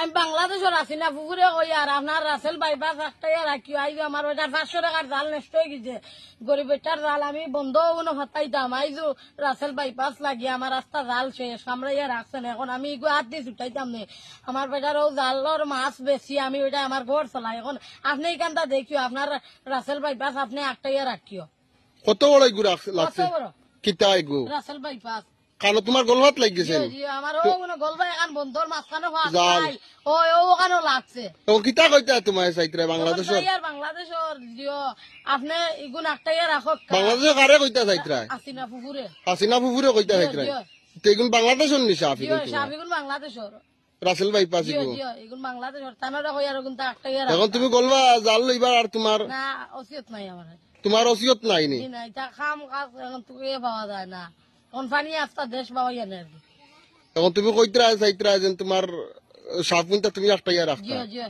আমি বাংলাদেশের আছি না পুকুরে কই আর আপনার রাসেল বাইপাস একটাই রাখি আইব আমার ওইটা 500 টাকার জাল নষ্ট হয়ে গেছে গরিব বেটার জাল আমি বন্ধ কোনো হতাইতাম আইজু রাসেল বাইপাস লাগিয়ে আমার রাস্তা জাল শেষ আমরা ইয়ে রাখছেন এখন আমি এগুলো হাত দিয়ে ছুটাইতাম নে আমার বেটার ও জালর মাছ বেশি আমি ওইটা আমার ঘর চলাই এখন আপনি এখানটা দেখিও আপনার রাসেল বাইপাস আপনি একটাই রাখিও কত বড় এগুলো কত লাগছে বড় কিতা এগু রাসেল বাইপাস কারণ তোমার গলহাত লাগিয়েছে আমার ও কোনো গল্প এখন বন্ধর মাঝখানে জাল। ওখানে লাগছে ও কিতা কইতা তোমার চাইত্রা বাংলাদেশের বাংলাদেশের আপনি এগুন একটাই রাখো বাংলাদেশের কারে কইতা চাইত্রা আসিনা পুকুরে হাসিনা ফুফুরে কইতা চাইত্রা তো এগুন বাংলাদেশের নিশা আফি এগুন বাংলাদেশের রাসেল ভাইপাস এগু এগুন বাংলাদেশের তানারা কই আর এগুন তা একটাই এখন তুমি গলবা জাল লইবার আর তোমার না অসিয়ত নাই আমার তোমার ওসিয়ত নাই নি নাই তা খাম কাজ এখন তুই পাওয়া যায় না কোম্পানি আস্তা দেশ পাওয়া যায় না এখন তুমি কইত্রা চাইত্রা যেন তোমার সাফুনটা তুমি একটাই রাখতা জিও